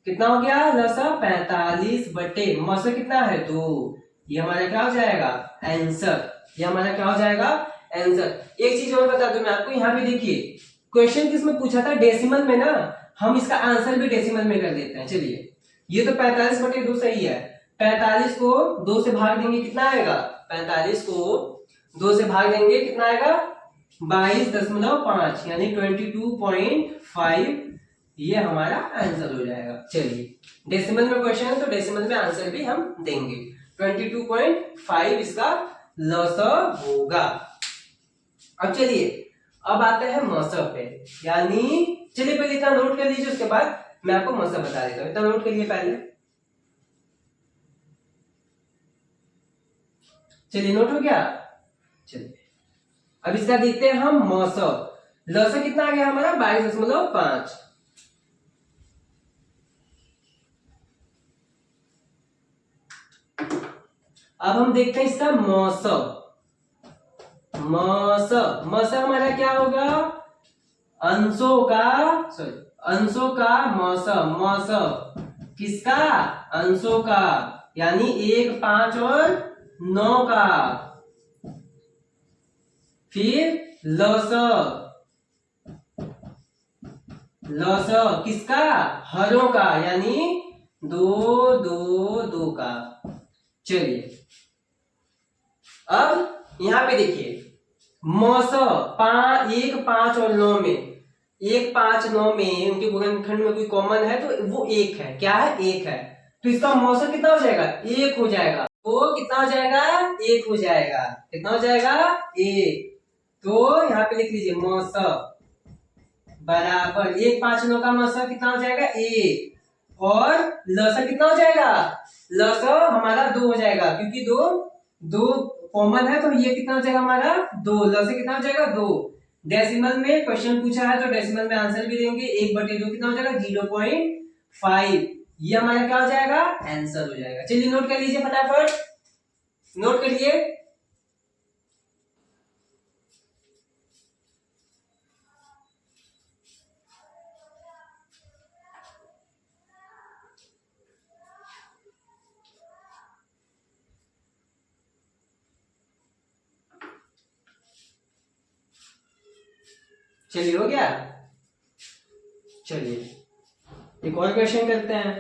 कितना हो गया? लॉसर 45 बटे मॉसर कितना है? 2। ये हमारा क्या हो जाएगा? आंसर। ये हमारा क्या हो जाएगा? आंसर। एक चीज और बता दूं मैं आपको, यहाँ पे देखिए क्वेश्चन किसमें पूछा था? डेसिमल में ना। हम इसका आंसर भी डेसिमल में कर देते हैं। चलिए ये तो 45/2 सही है। 45 को 2 से भाग देंगे कितना आएगा? 45 को 2 से भाग देंगे कितना आएगा? 22.5 यानी 22.5। ये हमारा आंसर हो जाएगा। चलिए डेसिमल में क्वेश्चन है तो डेसिमल में आंसर भी हम देंगे। 22.5 इसका लॉसर होगा। अब चलिए अब आते हैं मॉसर पे, यानी चलिए पहले इतना नोट कर लीजिए, उसके बाद मैं आपको मॉसर बता देता हूं। इतना नोट करिए पहले। चलिए नोट हो गया। चलिए अब इसका देखते हैं हम मॉसर। लॉसर कितना आ गया हमारा? 22.5। अब हम देखते हैं इसका मौसम। मौसम, मौसम हमारा क्या होगा? अंशों का, सॉरी, अंशों का मौसम। मौसम किसका? अंशों का, यानी 1, 5 और 9 का। फिर लस, लस किसका? हरों का, यानी 2, 2, 2 का। चलिए अब यहां पे देखिए मौसम 1, 5 और 9 में, 1, 5, 9 में उनके गुणनखंड में कोई कॉमन है तो वो 1 है। क्या है? 1 है। तो इसका मौसम कितना हो जाएगा? 1 हो जाएगा। तो कितना हो जाएगा? 1 हो जाएगा। कितना हो जाएगा? 1। तो यहाँ पे लिख लीजिए मौसम बराबर 1, 5, 9 का मौसम कितना हो जाएगा? 1। और लसा कितना हो जाएगा? लसा हमारा 2 हो जाएगा, क्योंकि 2, 2 कॉमन है, तो ये कितना हो जाएगा हमारा? 2। लसा कितना हो जाएगा? 2। डेसिमल में क्वेश्चन पूछा है तो डेसिमल में आंसर भी देंगे। 1/2 कितना हो जाएगा? 0.5। ये हमारा क्या हो जाएगा? आंसर हो जाएगा। चलिए नोट कर लीजिए फटाफट, नोट करिए। चलिए हो गया। चलिए एक और क्वेश्चन करते हैं।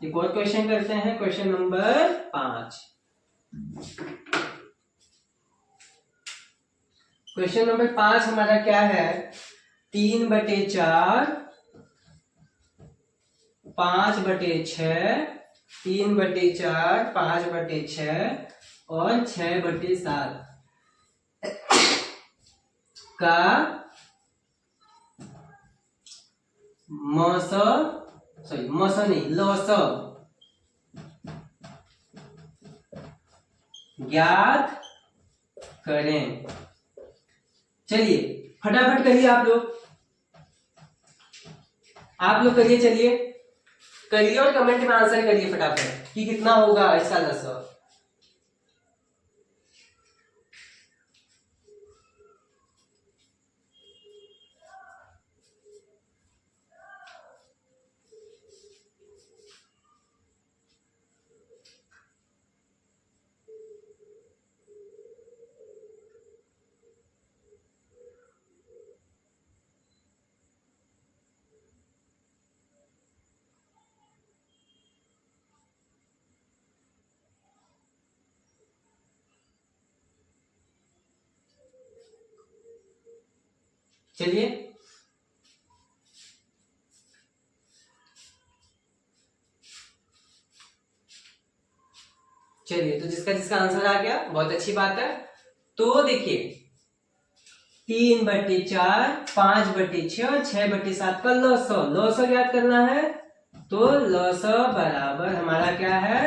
एक और क्वेश्चन करते हैं, क्वेश्चन नंबर 5। क्वेश्चन नंबर 5 हमारा क्या है? 3/4, 5/6, 3/4, 5/6 और 6/7 का मौसम, सॉरी मौसम नहीं, लौसम ज्ञात करें। चलिए फटाफट करिए आप लोग, आप लोग करिए। चलिए करिए और कमेंट में आंसर करिए फटाफट कि कितना होगा इसका लौसम। चलिए चलिए, तो जिसका जिसका आंसर आ गया बहुत अच्छी बात है। तो देखिए 3/4, 5/6 और 6/7 का लौसम, लौसम याद करना है। तो लौसम बराबर हमारा क्या है?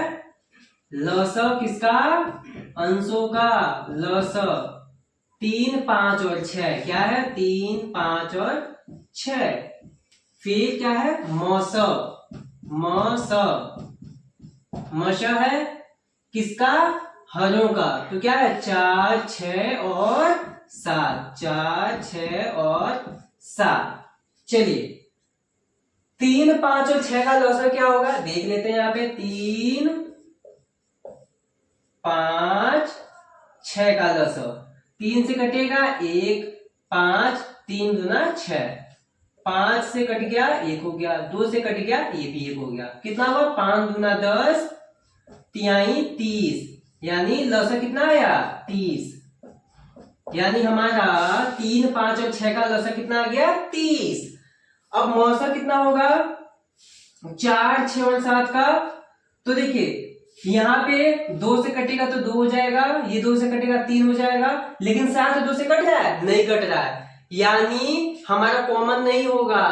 लौसम किसका? अंशों का। लौसम 3, 5 और 6 क्या है? 3, 5 और 6। फिर क्या है? मौसम, मौसम मौसम है किसका? हरों का। तो क्या है? 4, 6 और 7, 4, 6 और 7। चलिए 3, 5 और 6 का लौसम क्या होगा देख लेते हैं। यहाँ पे 3, 5, 6 का लौसम, 3 से कटेगा 1, 5, 3 दूना 6, 5 से कट गया 1 हो गया, 2 से कट गया ये भी 1 हो गया। कितना हुआ? 5 दूना 10, 30, यानी लौसम कितना आया? 30। यानी हमारा 3, 5 और 6 का लौसम कितना आ गया? 30। अब मौसम कितना होगा? 4, 6 और 7 का। तो देखिए यहाँ पे 2 से कटेगा तो 2 हो जाएगा, ये 2 से कटेगा 3 हो जाएगा, लेकिन 7 2 से कट रहा है? नहीं कट रहा है, यानी हमारा कॉमन नहीं होगा,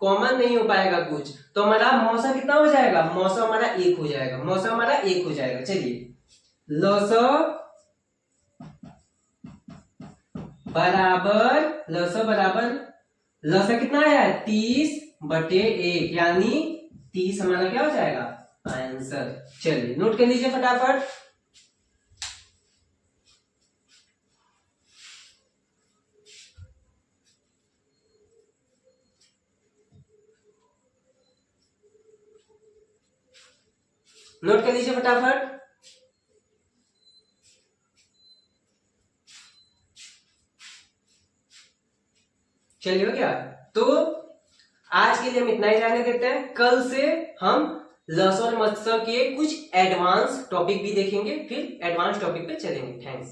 कॉमन नहीं हो पाएगा कुछ। तो हमारा मौसम कितना हो जाएगा? मौसम हमारा 1 हो जाएगा, मौसम हमारा 1 हो जाएगा। चलिए लौसम बराबर लसा बराबर लसा कितना आया है 30/1 यानी 30 हमारा क्या हो जाएगा आंसर। चलिए नोट कर लीजिए फटाफट। नोट कर लीजिए फटाफट। चलिए हो गया। तो आज के लिए हम इतना ही रहने देते हैं। कल से हम लस और मत्स्य के कुछ एडवांस टॉपिक भी देखेंगे, फिर एडवांस टॉपिक पे चलेंगे। थैंक्स।